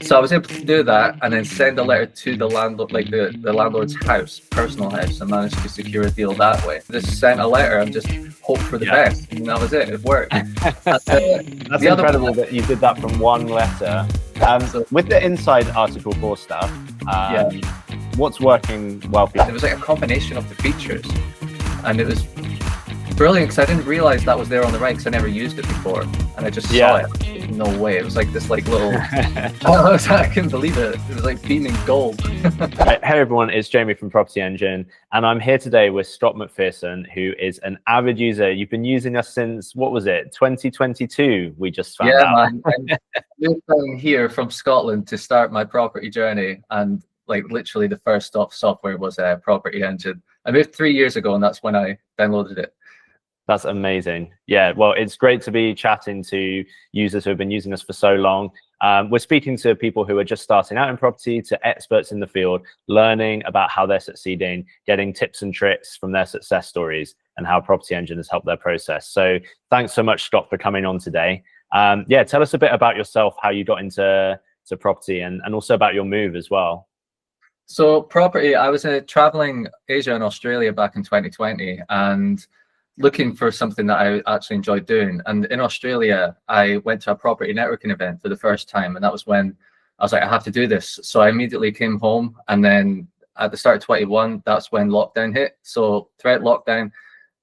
So I was able to do that and then send a letter to the landlord, like the landlord's house, personal house, and managed to secure a deal that way. Just sent a letter and just hoped for the best, and that was it. It worked. That's incredible that you did that from one letter. With the inside Article 4 stuff, what's working well for you? It was like a combination of the features, and it was brilliant because I didn't realize that was there on the right because I never used it before, and I just saw it. No way. It was like this like little I couldn't believe it. It was like beaming gold. Hey everyone, it's Jamie from PropertyEngine, and I'm here today with Scott Macpherson, who is an avid user. You've been using us since, what was it, 2022? We just found out. Man, I moved down here from Scotland to start my property journey, and like literally the first stop software was PropertyEngine. I moved 3 years ago, and that's when I downloaded it. That's amazing. Yeah, well, it's great to be chatting to users who have been using us for so long. We're speaking to people who are just starting out in property, to experts in the field, learning about how they're succeeding, getting tips and tricks from their success stories and how PropertyEngine has helped their process. So thanks so much, Scott, for coming on today. Yeah, tell us a bit about yourself, how you got into property, and also about your move as well. So property, I was traveling Asia and Australia back in 2020, and looking for something that I actually enjoyed doing. And in Australia, I went to a property networking event for the first time. And that was when I was like, I have to do this. So I immediately came home. And then at the start of 21, that's when lockdown hit. So throughout lockdown,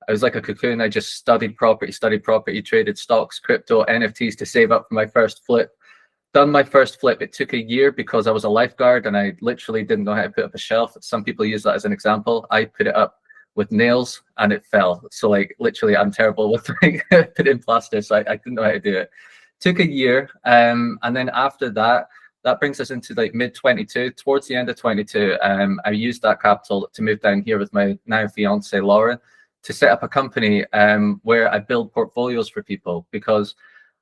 I was like a cocoon. I just studied property, traded stocks, crypto, NFTs to save up for my first flip. Done my first flip. It took a year because I was a lifeguard and I literally didn't know how to put up a shelf. Some people use that as an example. I put it up with nails and it fell. So like literally I'm terrible with like putting plaster, so I didn't know how to do it. Took a year, and then after that brings us into like mid 22. Towards the end of 22, I used that capital to move down here with my now fiance Lauren to set up a company where I build portfolios for people, because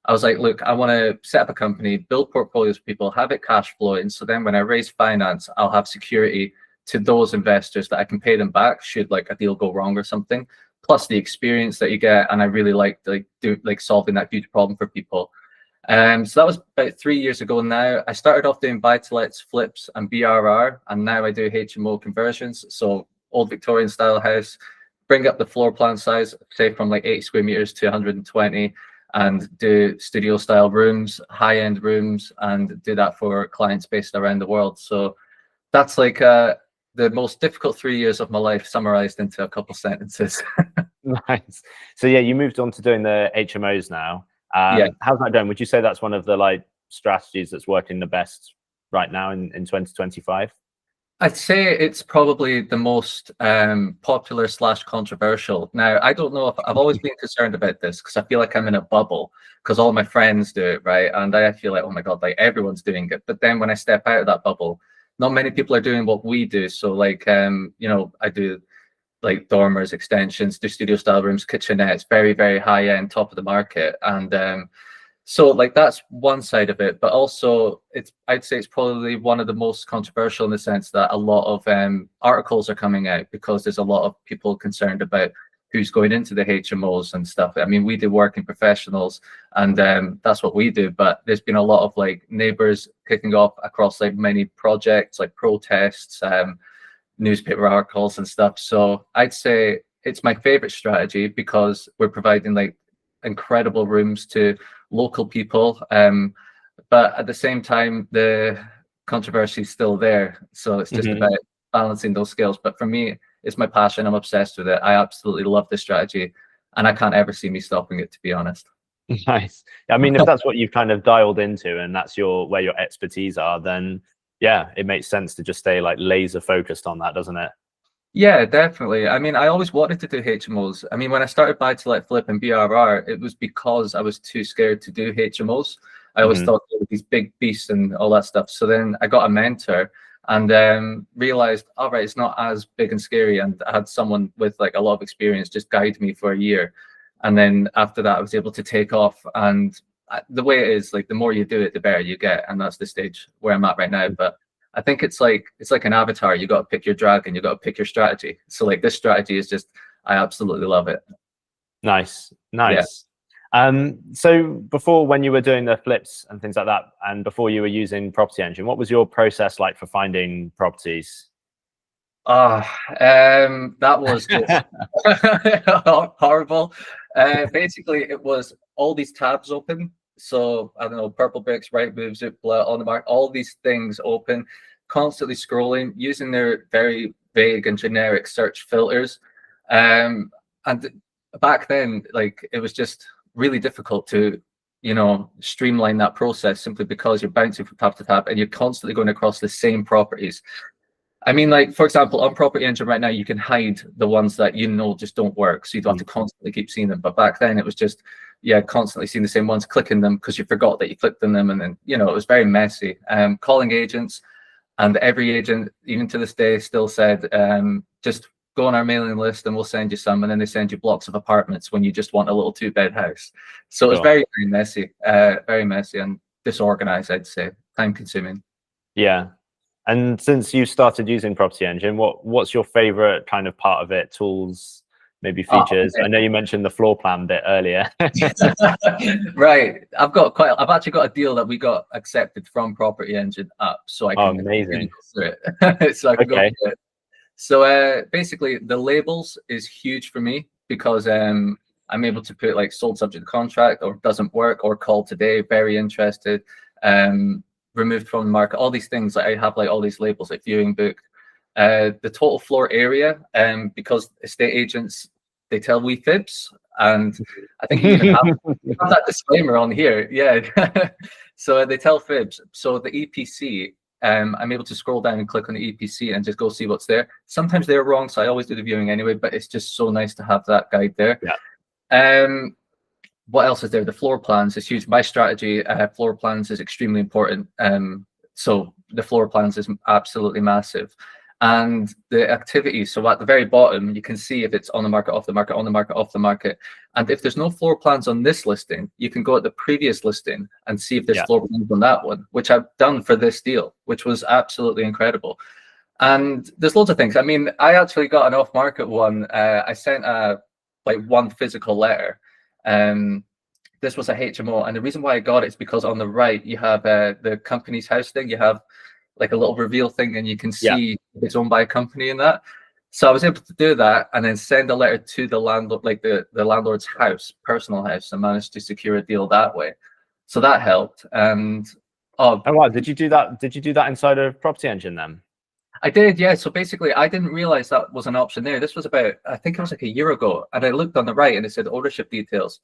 I was like, look, I want to set up a company, build portfolios for people, have it cash flowing, so then when I raise finance, I'll have security to those investors that I can pay them back should like a deal go wrong or something, plus the experience that you get. And I really liked like solving that huge problem for people. So that was about 3 years ago now. I started off doing buy-to-lets, flips and BRR, and now I do HMO conversions. So old Victorian style house, bring up the floor plan size, say from like 80 square meters to 120, and do studio style rooms, high-end rooms, and do that for clients based around the world. So that's like the most difficult 3 years of my life summarized into a couple sentences. Nice. So yeah, you moved on to doing the HMOs now. How's that going? Would you say that's one of the like strategies that's working the best right now in 2025? I'd say it's probably the most popular / controversial. Now, I don't know if I've always been concerned about this because I feel like I'm in a bubble because all my friends do it, right? And I feel like, oh my God, like everyone's doing it. But then when I step out of that bubble, not many people are doing what we do. So like, you know, I do like dormers, extensions, do studio style rooms, kitchenettes, very, very high end, top of the market. And so like that's one side of it, but also I'd say it's probably one of the most controversial in the sense that a lot of articles are coming out because there's a lot of people concerned about who's going into the HMOs and stuff. I mean, we do working professionals and that's what we do, but there's been a lot of like neighbors kicking off across like many projects, like protests, newspaper articles and stuff. So I'd say it's my favorite strategy because we're providing like incredible rooms to local people. But at the same time, the controversy is still there. So it's just about balancing those skills. But for me, it's my passion. I'm obsessed with it. I absolutely love this strategy and I can't ever see me stopping it, to be honest. Nice. I mean, if that's what you've kind of dialed into and that's where your expertise are, then yeah, it makes sense to just stay like laser focused on that, doesn't it? Yeah, definitely. I mean, I always wanted to do HMOs. I mean, when I started buy-to-let, flip and BRR, it was because I was too scared to do HMOs. I always thought there were these big beasts and all that stuff. So then I got a mentor and realized, all right, it's not as big and scary. And I had someone with like a lot of experience just guide me for a year. And then after that, I was able to take off. And the way it is, like the more you do it, the better you get. And that's the stage where I'm at right now. But I think it's like an avatar. You got to pick your dragon. You got to pick your strategy. So like this strategy is just, I absolutely love it. Nice. So before, when you were doing the flips and things like that, and before you were using PropertyEngine, what was your process like for finding properties? That was just horrible. Basically, it was all these tabs open. So I don't know, Purple Bricks, Right Moves, Zoopla, On the Market, all these things open, constantly scrolling, using their very vague and generic search filters. And back then, like, it was just really difficult to, you know, streamline that process simply because you're bouncing from tab to tab and you're constantly going across the same properties. I mean, like, for example, on PropertyEngine right now, you can hide the ones that you know just don't work, so you don't have to constantly keep seeing them. But back then, it was just, yeah, constantly seeing the same ones, clicking them because you forgot that you clicked on them, and then, you know, it was very messy. Calling agents, and every agent, even to this day, still said, just go on our mailing list and we'll send you some, and then they send you blocks of apartments when you just want a little 2-bed house. So it was very, very messy and disorganized, I'd say, time consuming. Yeah. And since you started using PropertyEngine, what's your favorite kind of part of it? Tools, maybe features? I know you mentioned the floor plan bit earlier. Right. I've actually got a deal that we got accepted from PropertyEngine up, so I can amazing. go through it. So I can go through it. So basically, the labels is huge for me because I'm able to put like sold subject to contract, or doesn't work, or call today, very interested, removed from the market, all these things. Like, I have like all these labels, like viewing booked, the total floor area, because estate agents, they tell we fibs, and I think you even have that disclaimer on here. Yeah. So they tell fibs. So the EPC, I'm able to scroll down and click on the EPC and just go see what's there. Sometimes they're wrong, so I always do the viewing anyway, but it's just so nice to have that guide there. Yeah. What else is there? The floor plans is huge. My strategy, floor plans is extremely important. So the floor plans is absolutely massive. And the activity, so at the very bottom, you can see if it's on the market, off the market, on the market, off the market. And if there's no floor plans on this listing, you can go at the previous listing and see if there's floor plans on that one, which I've done for this deal, which was absolutely incredible. And there's loads of things. I mean, I actually got an off-market one. I sent one physical letter. This was a HMO, and the reason why I got it is because on the right you have the company's house thing. You have like a little reveal thing, and you can see if it's owned by a company in that. So I was able to do that and then send a letter to the landlord, like the landlord's house, personal house, and managed to secure a deal that way. So that helped. And oh wow, did you do that? Did you do that inside of PropertyEngine then? I did, yeah. So basically, I didn't realize that was an option there. This was about, I think it was like a year ago, and I looked on the right and it said ownership details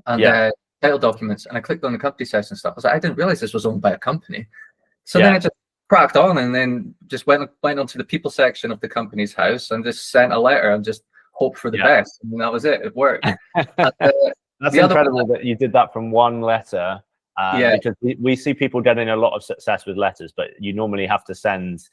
and title documents, and I clicked on the company's house and stuff. I was like, I didn't realize this was owned by a company. So then I just cracked on and then just went onto the people section of the company's house and just sent a letter and just hoped for the best. And that was it. It worked. That's incredible that you did that from one letter. Because we see people getting a lot of success with letters, but you normally have to send,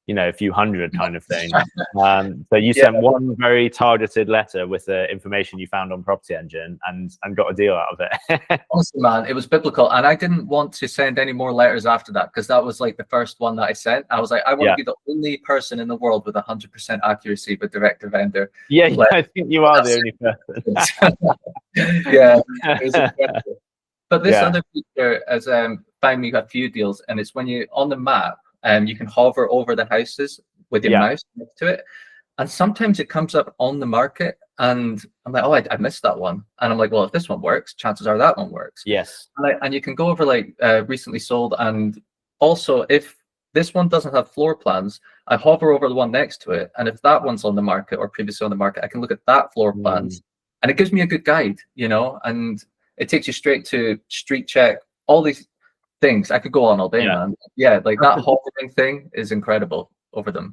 you know, a few hundred kind of thing. So you sent one very targeted letter with the information you found on PropertyEngine and got a deal out of it. Honestly, man, it was biblical. And I didn't want to send any more letters after that, because that was like the first one that I sent. I was like, I want to be the only person in the world with 100% accuracy with direct to vendor. Yeah, I think you are the only person. Yeah, it was incredible. But this other feature has found me a few deals, and it's when you on the map, you can hover over the houses with your mouse next to it, and sometimes it comes up on the market, and I'm like, oh, I missed that one, and I'm like, well, if this one works, chances are that one works. Yes. And you can go over like recently sold, and also if this one doesn't have floor plans, I hover over the one next to it, and if that one's on the market or previously on the market, I can look at that floor plans, and it gives me a good guide, you know, and it takes you straight to street check, all these things. I could go on all day, man. Yeah, like that hovering thing is incredible over them.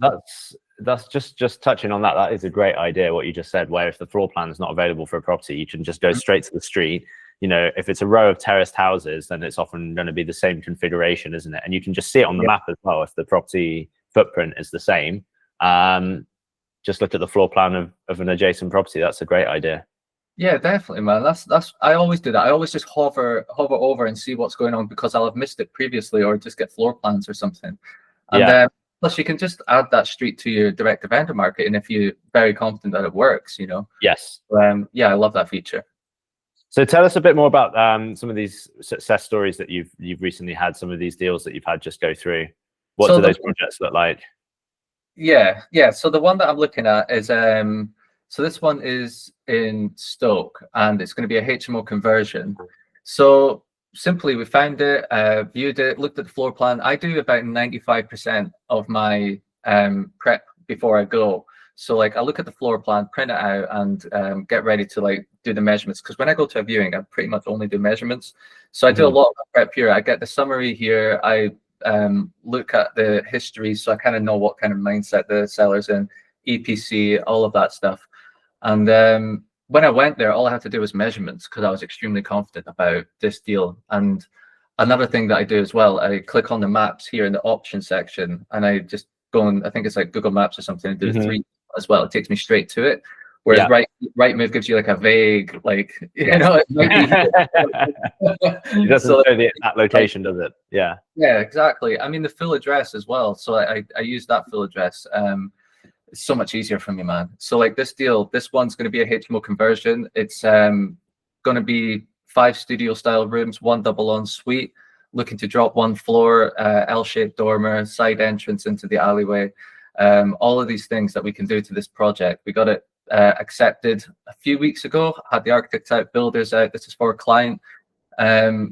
That's just touching on that. That is a great idea, what you just said, where if the floor plan is not available for a property, you can just go straight to the street. You know, if it's a row of terraced houses, then it's often going to be the same configuration, isn't it? And you can just see it on the map as well if the property footprint is the same. Just look at the floor plan of an adjacent property. That's a great idea. Yeah, definitely, man. That's I always do that. I always just hover over and see what's going on, because I'll have missed it previously, or just get floor plans or something. And plus you can just add that street to your direct to vendor market, and if you're very confident that it works, you know. Yes. Yeah, I love that feature. So tell us a bit more about some of these success stories that you've recently had, some of these deals that you've had just go through. What do those projects look like? Yeah. So the one that I'm looking at is so this one is in Stoke, and it's going to be a HMO conversion. So simply, we found it, viewed it, looked at the floor plan. I do about 95% of my prep before I go. So like I look at the floor plan, print it out, and get ready to like do the measurements. Because when I go to a viewing, I pretty much only do measurements. So I do a lot of prep here. I get the summary here. I look at the history, so I kind of know what kind of mindset the seller's in, EPC, all of that stuff. And when I went there, all I had to do was measurements because I was extremely confident about this deal. And another thing that I do as well, I click on the maps here in the option section, and I just go and I think it's like Google Maps or something, and do 3 as well. It takes me straight to it. Whereas Rightmove gives you like a vague, like, you know, it might be it doesn't show that location, does it? Yeah. Yeah, exactly. I mean, the full address as well. So I use that full address. It's so much easier for me, man. So like this deal, this one's going to be a HMO conversion. It's going to be 5 studio style rooms, 1 double ensuite, looking to drop 1 floor, L-shaped dormer, side entrance into the alleyway. All of these things that we can do to this project. We got it accepted a few weeks ago, had the architects out, builders out. This is for a client.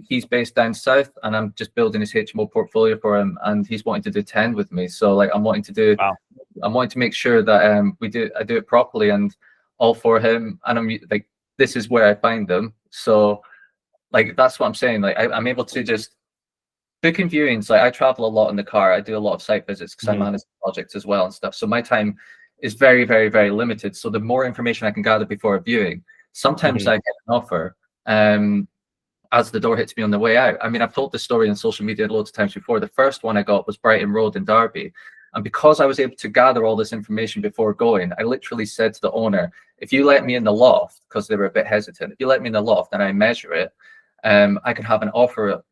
He's based down south, and I'm just building his HMO portfolio for him, and he's wanting to do 10 with me. So like I'm wanting to make sure that I do it properly and all for him. And I'm like, this is where I find them. So like that's what I'm saying. Like I'm able to just booking viewings. Like I travel a lot in the car. I do a lot of site visits because I manage projects as well and stuff. So my time is very, very, very limited. So the more information I can gather before a viewing, sometimes I get an offer as the door hits me on the way out. I mean, I've told this story on social media loads of times before. The first one I got was Brighton Road in Derby. And because I was able to gather all this information before going, I literally said to the owner, if you let me in the loft, because they were a bit hesitant, if you let me in the loft and I measure it, I can have an offer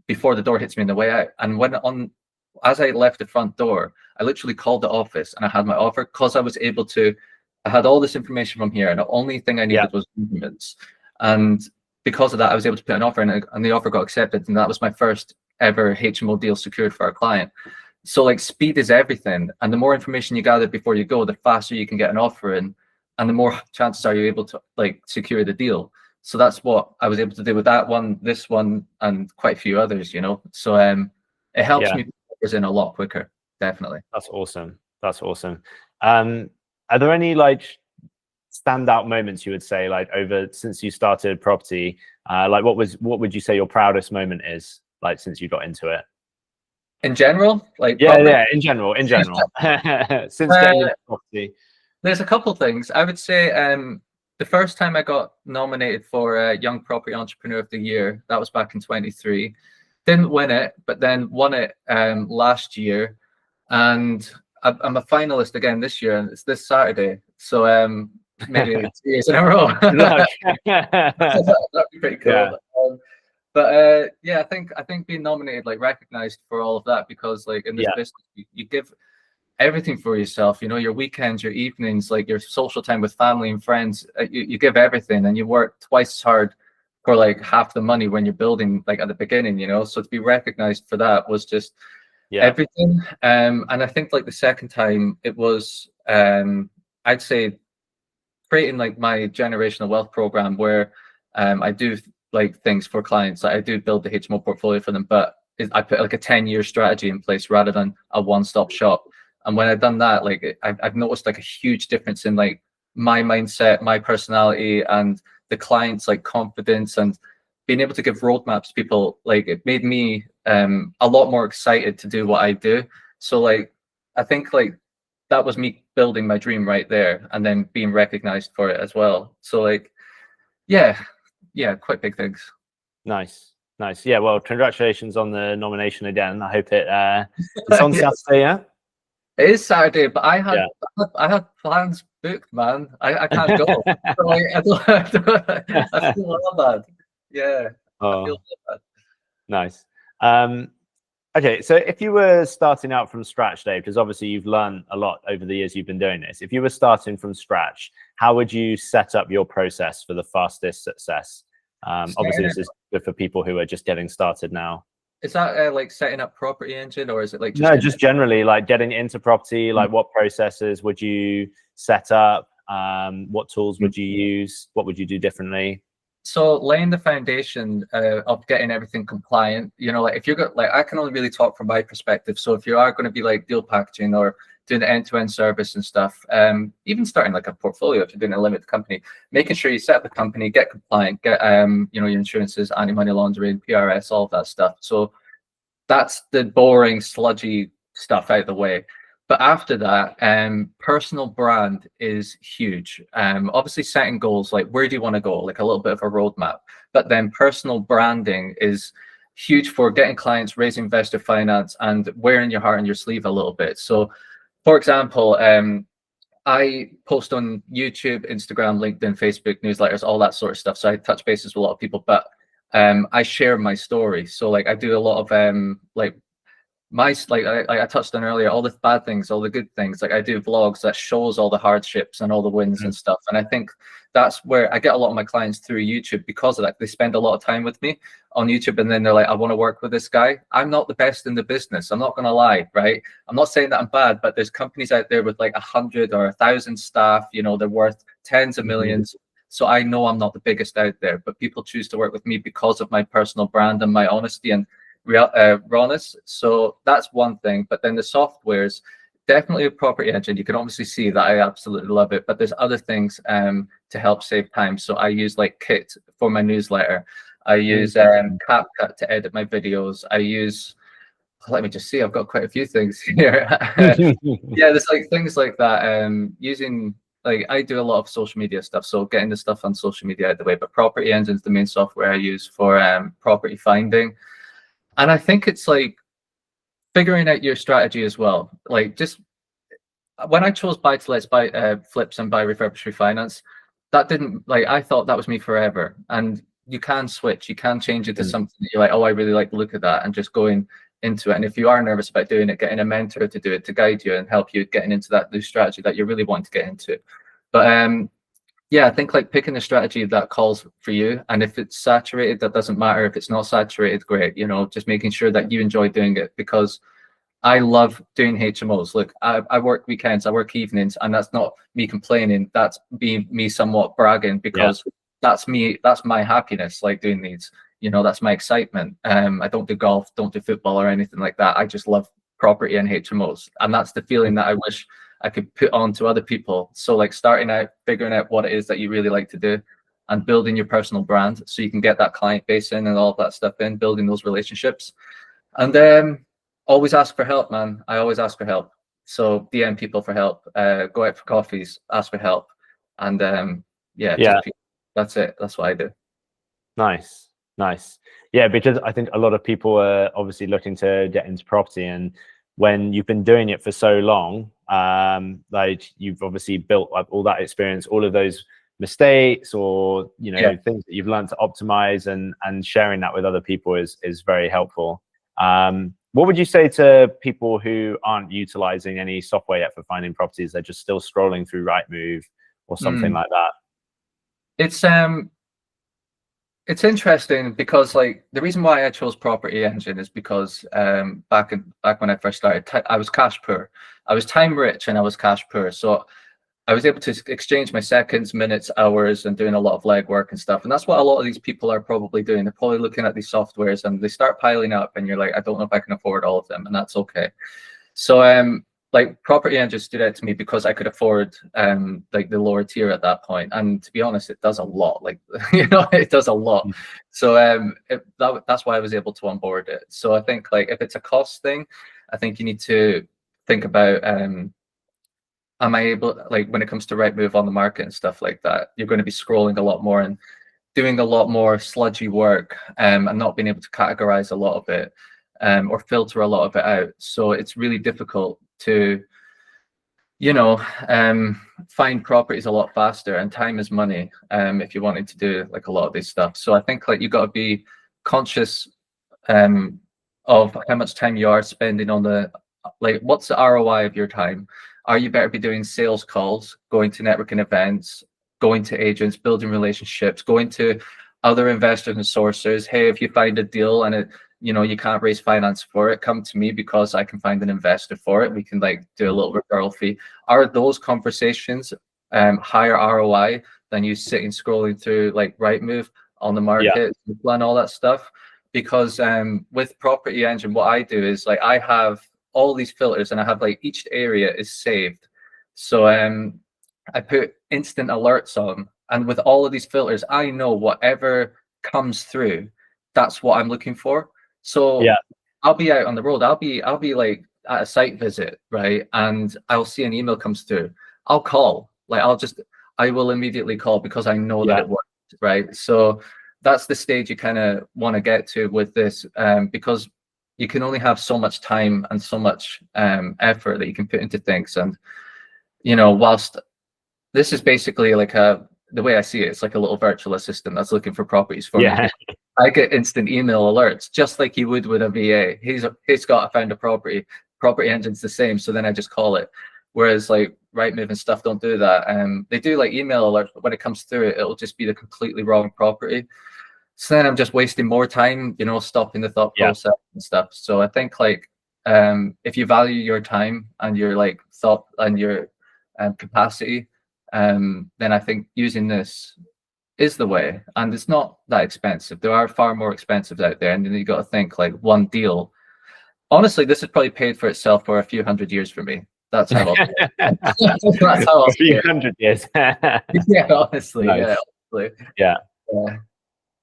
before the door hits me on the way out. And as I left the front door, I literally called the office and I had my offer because I was able to, I had all this information from here, and the only thing I needed was documents. And because of that, I was able to put an offer in, and the offer got accepted. And that was my first ever HMO deal secured for a client. So like speed is everything. And the more information you gather before you go, the faster you can get an offer in, and the more chances are you able to like secure the deal. So that's what I was able to do with that one, this one, and quite a few others, you know. So it helps me put in a lot quicker, definitely. That's awesome. That's awesome. Are there any like standout moments you would say, like since you started property, like what would you say your proudest moment is, like since you got into it? In general, like in general since getting into property. There's a couple things I would say. The first time I got nominated for Young Property Entrepreneur of the Year, that was back in 23. Didn't win it, but then won it last year, and I'm a finalist again this year, and it's this Saturday. So maybe 2 years in a row. That'd be pretty cool. Yeah. But yeah, I think being nominated, like recognized for all of that, because like in this business, you give everything for yourself, you know, your weekends, your evenings, like your social time with family and friends, you give everything, and you work twice as hard for like half the money when you're building, like at the beginning, you know. So to be recognized for that was just everything. And I think like the second time it was I'd say creating like my generational wealth program, where I do like things for clients. I do build the HMO portfolio for them, but I put like a 10-year strategy in place rather than a one-stop shop. And when I've done that, like I've noticed like a huge difference in like my mindset, my personality, and the clients' like confidence, and being able to give roadmaps to people. Like it made me a lot more excited to do what I do. So like I think like that was me building my dream right there, and then being recognized for it as well. So like yeah, quite big things. Nice. Yeah, well, congratulations on the nomination again. I hope it's on Saturday. Yeah, it is Saturday, but I had plans booked, man. I can't go. So like, I feel a lot bad. Yeah. I feel bad. Nice. Okay, so if you were starting out from scratch, Dave, because obviously you've learned a lot over the years you've been doing this. If you were starting from scratch, how would you set up your process for the fastest success? Obviously, this is good for people who are just getting started now. Is that like setting up PropertyEngine, or is it like just no, just generally like getting into property? Like, what processes would you set up? What tools would you use? What would you do differently? So laying the foundation of getting everything compliant, you know, like if you're like, I can only really talk from my perspective. So if you are going to be like deal packaging or doing the end-to-end service and stuff, even starting like a portfolio, if you're doing a limited company, making sure you set up the company, get compliant, get you know, your insurances, anti-money laundering, PRS, all of that stuff. So that's the boring, sludgy stuff out of the way. But after that, personal brand is huge. Obviously setting goals, like where do you want to go, like a little bit of a roadmap. But then personal branding is huge for getting clients, raising investor finance, and wearing your heart on your sleeve a little bit. So for example, I post on YouTube, Instagram, LinkedIn, Facebook, newsletters, all that sort of stuff. So I touch bases with a lot of people, but I share my story. So like I do a lot of like I touched on earlier, all the bad things, all the good things. Like I do vlogs that shows all the hardships and all the wins and stuff. And I think that's where I get a lot of my clients through YouTube because of that. They spend a lot of time with me on YouTube, and then they're like, I want to work with this guy. I'm not the best in the business. I'm not going to lie, right? I'm not saying that I'm bad, but there's companies out there with like 100 or 1,000 staff, you know, they're worth tens of millions. So I know I'm not the biggest out there, but people choose to work with me because of my personal brand and my honesty and rawness. So that's one thing. But then the softwares, definitely a PropertyEngine. You can obviously see that I absolutely love it, but there's other things to help save time. So I use like Kit for my newsletter. I use CapCut to edit my videos. I use, let me just see, I've got quite a few things here. Yeah, there's like things like that. Using, like, I do a lot of social media stuff, so getting the stuff on social media out of the way. But PropertyEngine is the main software I use for property finding. And I think it's like figuring out your strategy as well. Like, just when I chose buy to lets, buy flips, and buy refurbished refinance, that didn't, like, I thought that was me forever. And you can switch, you can change it to something that you're like, oh, I really like the look of that, and just going into it. And if you are nervous about doing it, getting a mentor to do it, to guide you and help you getting into that new strategy that you really want to get into. But yeah, I think like picking a strategy that calls for you, and if it's saturated, that doesn't matter. If it's not saturated, great. You know, just making sure that you enjoy doing it, because I love doing HMOs. Look, I work weekends, I work evenings, and that's not me complaining. That's me somewhat bragging, because that's me. That's my happiness, like doing these. You know, that's my excitement. I don't do golf, don't do football or anything like that. I just love property and HMOs, and that's the feeling that I wish I could put on to other people. So like starting out, figuring out what it is that you really like to do, and building your personal brand so you can get that client base in and all of that stuff in, building those relationships. And then always ask for help, man. I always ask for help. So DM people for help, go out for coffees, ask for help. And yeah, that's it. That's what I do. Nice. Yeah, because I think a lot of people are obviously looking to get into property, and when you've been doing it for so long, like you've obviously built up all that experience, all of those mistakes, or you know, things that you've learned to optimize, and sharing that with other people is very helpful. What would you say to people who aren't utilizing any software yet for finding properties? They're just still scrolling through Rightmove or something like that. It's interesting, because like the reason why I chose PropertyEngine is because back when I first started, I was cash poor. I was time rich and I was cash poor. So I was able to exchange my seconds, minutes, hours, and doing a lot of legwork and stuff. And that's what a lot of these people are probably doing. They're probably looking at these softwares and they start piling up, and you're like, I don't know if I can afford all of them, and that's okay. So like PropertyEngine stood out to me because I could afford like the lower tier at that point. And to be honest, it does a lot. Like, you know, it does a lot. So that's why I was able to onboard it. So I think like if it's a cost thing, I think you need to think about am I able, like when it comes to Rightmove on the market and stuff like that, you're going to be scrolling a lot more and doing a lot more sludgy work, and not being able to categorize a lot of it, or filter a lot of it out. So it's really difficult to, you know, find properties a lot faster, and time is money if you wanted to do like a lot of this stuff. So I think like you got to be conscious of how much time you are spending on the, like, what's the ROI of your time? Are you better be doing sales calls, going to networking events, going to agents, building relationships, going to other investors and sourcers. Hey, if you find a deal and you can't raise finance for it, come to me because I can find an investor for it. We can like do a little referral fee. Are those conversations higher ROI than you sitting scrolling through like Rightmove on the market, and all that stuff? Because with PropertyEngine, what I do is like I have all these filters and I have like each area is saved. So I put instant alerts on, and with all of these filters, I know whatever comes through, that's what I'm looking for. So I'll be out on the road. I'll be like at a site visit, right? And I'll see an email comes through. I'll call. Like I will immediately call because I know that it works, right? So that's the stage you kind of want to get to with this, because you can only have so much time and so much effort that you can put into things. And whilst this is basically like the way I see it, it's like a little virtual assistant that's looking for properties for me. I get instant email alerts, just like you would with a VA. Hey Scott, I found a property. PropertyEngine's the same, so then I just call it. Whereas like Rightmove and stuff don't do that. They do like email alerts, but when it comes through, it'll just be the completely wrong property. So then I'm just wasting more time, stopping the thought process and stuff. So I think like if you value your time and your like thought and your capacity, then I think using this is the way. And it's not that expensive. There are far more expensive out there, and then you got to think like one deal. Honestly, this has probably paid for itself for a few hundred years for me. That's how that's how a few hundred years. Yeah, honestly. Nice. Yeah.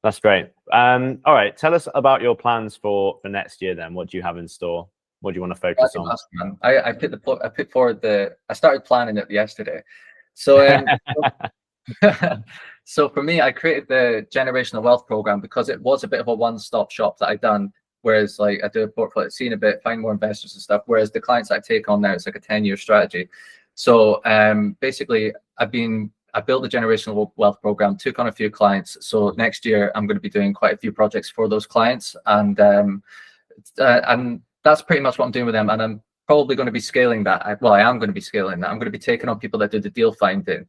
That's great. All right, tell us about your plans for next year then. What do you have in store? What do you want to focus on? I put forward I started planning it yesterday. So so for me, I created the generational wealth program because it was a bit of a one-stop shop that I'd done. Whereas like I do a portfolio, seeing a bit, find more investors and stuff. Whereas the clients I take on now, it's like a 10-year strategy. So basically I built the generational wealth program, took on a few clients. So next year I'm going to be doing quite a few projects for those clients, and that's pretty much what I'm doing with them. And I'm probably going to be scaling that. I am going to be scaling that. I'm going to be taking on people that do the deal finding,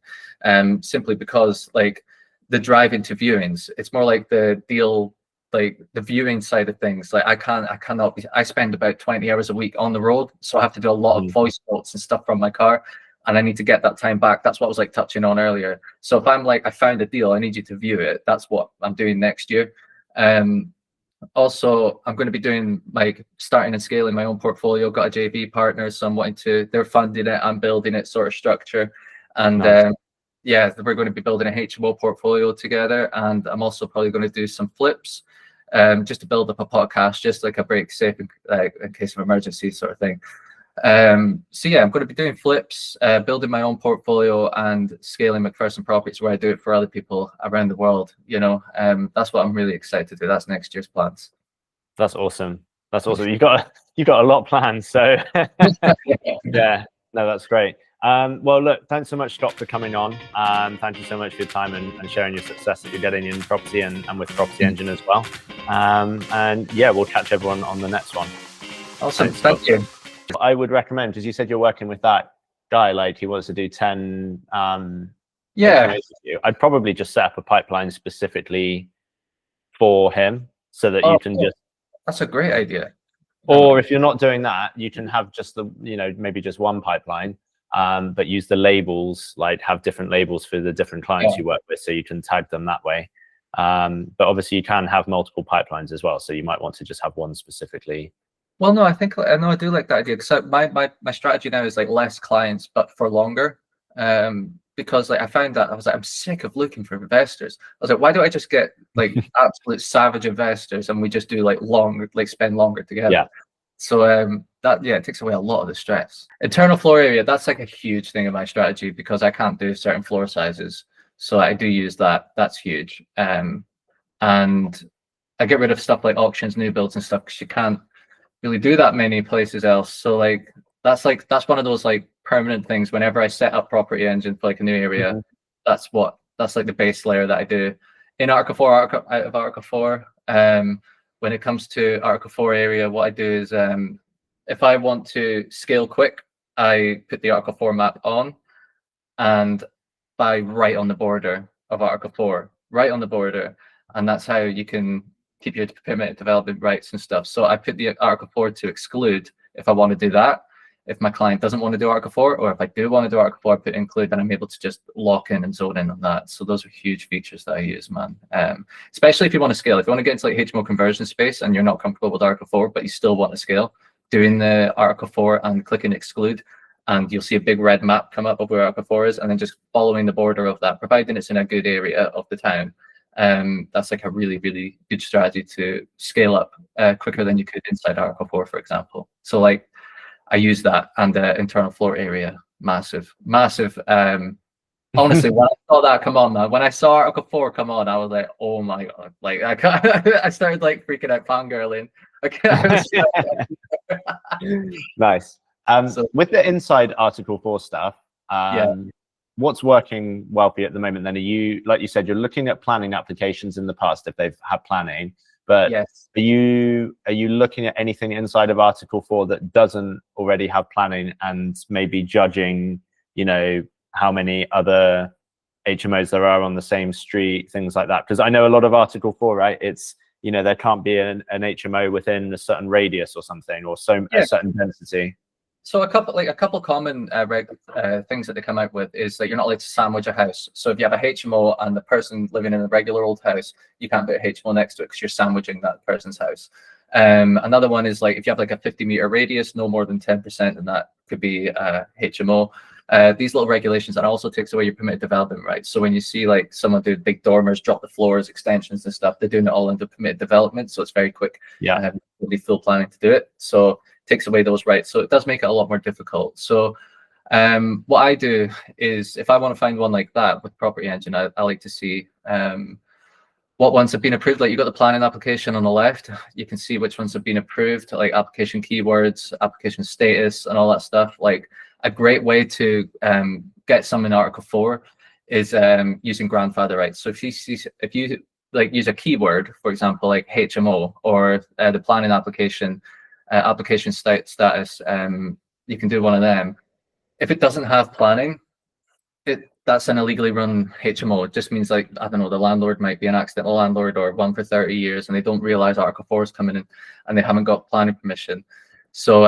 simply because like the drive into viewings, it's more like the deal, like the viewing side of things. Like I spend about 20 hours a week on the road, so I have to do a lot of voice notes and stuff from my car, and I need to get that time back. That's what I was like touching on earlier. So if I'm like, I found a deal, I need you to view it. That's what I'm doing next year. Also, I'm going to be doing like starting and scaling my own portfolio. Got a JV partner, so I'm wanting to, they're funding it, I'm building it sort of structure. And nice. We're going to be building a HMO portfolio together. And I'm also probably going to do some flips, just to build up a podcast, just like a break safe in case of emergency sort of thing. So yeah, I'm going to be doing flips, building my own portfolio and scaling Macpherson properties where I do it for other people around the world. That's what I'm really excited to do. That's next year's plans. That's awesome. That's awesome. You got a lot planned. So yeah, no, that's great. Well, look, thanks so much, Scott, for coming on. Thank you so much for your time and sharing your success that you're getting in property and with PropertyEngine as well. And yeah, we'll catch everyone on the next one. Awesome. Thank you. I would recommend, because you said you're working with that guy, like he wants to do 10 I'd probably just set up a pipeline specifically for him so that you can just, that's a great idea. Or if you're not doing that, you can have just the, maybe just one pipeline, but use the labels, like have different labels for the different clients you work with, so you can tag them that way. But obviously you can have multiple pipelines as well, so you might want to just have one specifically. Well, no, I do like that idea, because my strategy now is like less clients but for longer, because like I found that I was like, I'm sick of looking for investors. I was like, why don't I just get like absolute savage investors and we just do like spend longer together. Yeah. So it takes away a lot of the stress. Internal floor area, that's like a huge thing in my strategy, because I can't do certain floor sizes, so I do use that. That's huge. And I get rid of stuff like auctions, new builds and stuff, because you can't really do that many places else. So that's one of those like permanent things. Whenever I set up PropertyEngine for like a new area, that's like the base layer that I do in Article 4, out of Article 4. When it comes to Article 4 area, what I do is if I want to scale quick, I put the Article 4 map on and buy right on the border of Article 4, right on the border. and that's how you can keep your permitted development rights and stuff. So I put the Article 4 to exclude if I want to do that. If my client doesn't want to do Article 4, or if I do want to do Article 4, I put include, and I'm able to just lock in and zone in on that. So those are huge features that I use, man. Especially if you want to scale. If you want to get into like HMO conversion space and you're not comfortable with Article 4, but you still want to scale, doing the Article 4 and clicking exclude, and you'll see a big red map come up of where Article 4 is, and then just following the border of that, providing it's in a good area of the town. That's like a really, really good strategy to scale up quicker than you could inside Article 4, for example. So like, I use that, and the internal floor area, massive. Honestly, when I saw that come on, man, when I saw Article 4 come on, I was like, oh my God. Like, I started like freaking out, fangirling. Nice. So, with the inside Article 4 stuff, what's working well for you at the moment then? Are you, like you said, you're looking at planning applications in the past if they've had planning, but yes. Are you looking at anything inside of Article 4 that doesn't already have planning, and maybe judging, you know, how many other HMOs there are on the same street, things like that? Because I know a lot of Article 4, right? It's, you know, there can't be an HMO within a certain radius or something, or a certain density. So a couple common things that they come out with is that you're not allowed to sandwich a house. So if you have a HMO and the person living in a regular old house, you can't put a HMO next to it because you're sandwiching that person's house. Another one is like if you have like a 50-meter radius, no more than 10%, and that could be HMO. These little regulations, and also takes away your permitted development rights. So when you see like someone do big dormers, drop the floors, extensions and stuff, they're doing it all under permitted development. So it's very quick. Yeah. Really full planning to do it. So takes away those rights. So it does make it a lot more difficult. So what I do is if I want to find one like that with PropertyEngine, I like to see what ones have been approved. Like you got the planning application on the left, you can see which ones have been approved, like application keywords, application status, and all that stuff. Like a great way to get some in Article 4 is using grandfather rights. So if you like use a keyword, for example, like HMO or the planning application, application status, you can do one of them. If it doesn't have planning, that's an illegally run HMO. It just means like, I don't know, the landlord might be an accidental landlord or one for 30 years and they don't realize Article 4 is coming in and they haven't got planning permission. So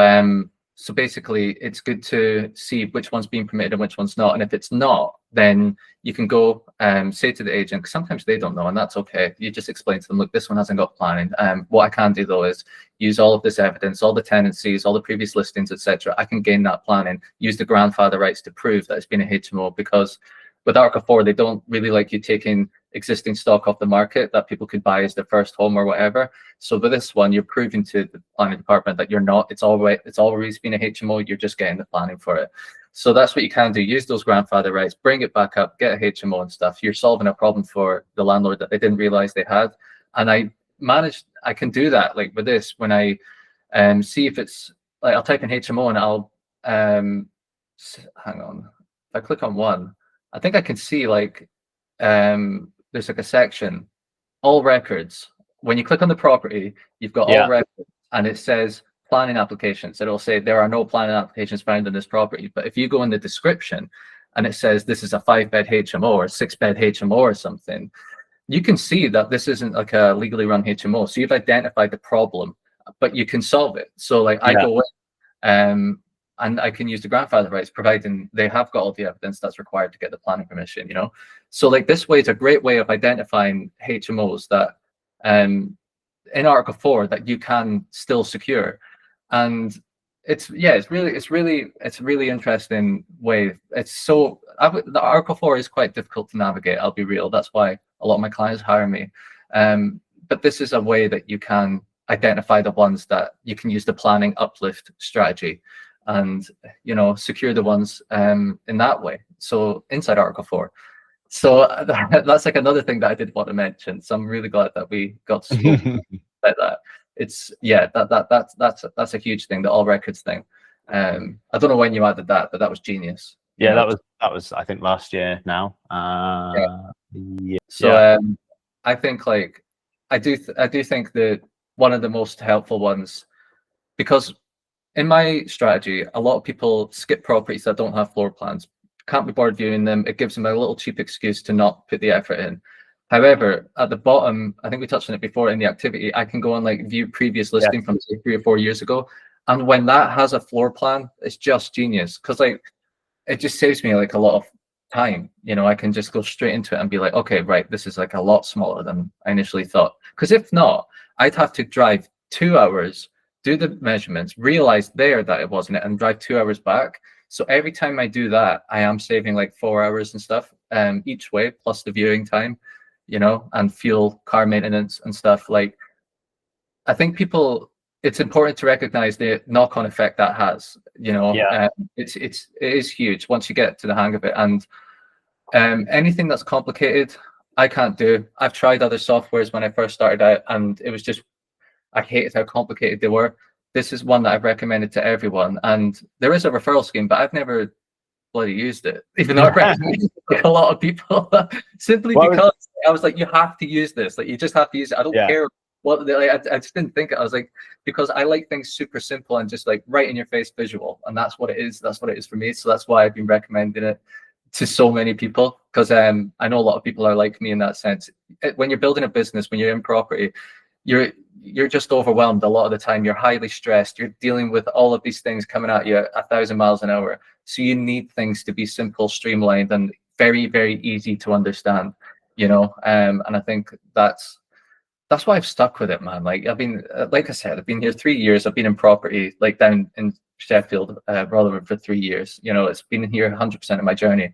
so basically it's good to see which one's being permitted and which one's not. And if it's not, then you can go say to the agent, because sometimes they don't know, and that's okay. You just explain to them, look, this one hasn't got planning. What I can do though is use all of this evidence, all the tenancies, all the previous listings, etc. I can gain that planning, use the grandfather rights to prove that it's been a HMO, because with Article 4, they don't really like you taking existing stock off the market that people could buy as their first home or whatever. So with this one, you're proving to the planning department that you're not, it's always been a HMO, you're just getting the planning for it. So that's what you can do. Use those grandfather rights, bring it back up, get a HMO and stuff. You're solving a problem for the landlord that they didn't realize they had. And I can do that like with this when I see if it's like, I'll type in HMO and I'll hang on. If I click on one, I think I can see like there's like a section, all records. When you click on the property, you've got all records, and it says planning applications. It'll say there are no planning applications found in this property. But if you go in the description and it says this is a 5-bed HMO or 6-bed HMO or something, you can see that this isn't like a legally run HMO. So you've identified the problem, but you can solve it. So like I go in and I can use the grandfather rights, providing they have got all the evidence that's required to get the planning permission, you know? So like this way is a great way of identifying HMOs that in Article 4 that you can still secure. And it's really interesting way. It's so, the Article 4 is quite difficult to navigate, I'll be real. That's why a lot of my clients hire me. But this is a way that you can identify the ones that you can use the planning uplift strategy and, you know, secure the ones in that way. So inside Article 4. So that's like another thing that I did want to mention. So I'm really glad that we got to speak about that. It's that's a huge thing, the all records thing. I don't know when you added that, but that was genius. Yeah, that was I think last year now. So I think like I do think that one of the most helpful ones, because in my strategy, a lot of people skip properties that don't have floor plans, can't be bothered viewing them. It gives them a little cheap excuse to not put the effort in. However, at the bottom, I think we touched on it before in the activity, I can go on like view previous listing from say 3 or 4 years ago. And when that has a floor plan, it's just genius, because like it just saves me like a lot of time. You know, I can just go straight into it and be like, okay, right, this is like a lot smaller than I initially thought. Because if not, I'd have to drive 2 hours, do the measurements, realize there that it wasn't it, and drive 2 hours back. So every time I do that, I am saving like 4 hours and stuff each way, plus the viewing time, you know, and fuel, car maintenance and stuff. Like, I think it's important to recognize the knock-on effect that has, you know. It is huge once you get to the hang of it. And anything that's complicated, I can't do. I've tried other softwares when I first started out, and it was just, I hated how complicated they were. This is one that I've recommended to everyone, and there is a referral scheme, but I've never bloody used it, even though I've recommended it to like a lot of people, simply because I was like, you have to use this. Like, you just have to use it. I don't care what. Like, I just didn't think it. I was like, because I like things super simple and just like right in your face visual, and that's what it is. That's what it is for me. So that's why I've been recommending it to so many people, because I know a lot of people are like me in that sense. When you're building a business, when you're in property, you're just overwhelmed a lot of the time. You're highly stressed. You're dealing with all of these things coming at you at 1,000 miles an hour. So you need things to be simple, streamlined, and very, very easy to understand, you know. And I think that's why I've stuck with it, man. Like, I've been, like I said, I've been here 3 years. I've been in property, like down in Sheffield, Rotherham, for 3 years. You know, it's been here 100% of my journey,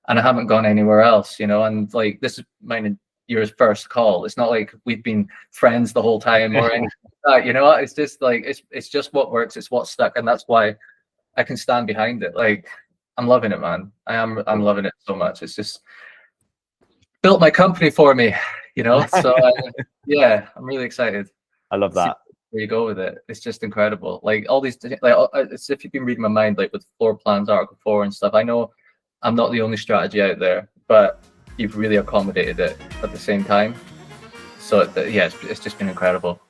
and I haven't gone anywhere else, you know. And like, this is your first call. It's not like we've been friends the whole time or anything like that, you know. It's just like, it's just what works. It's what's stuck, and that's why I can stand behind it. Like, I'm loving it, man. I'm loving it so much. It's just built my company for me, you know. So yeah, I'm really excited. I love that. Where you go with it, it's just incredible. Like, all these, like, it's if you've been reading my mind, like with floor plans, Article 4 and stuff. I know I'm not the only strategy out there, but you've really accommodated it at the same time. So yeah, it's just been incredible.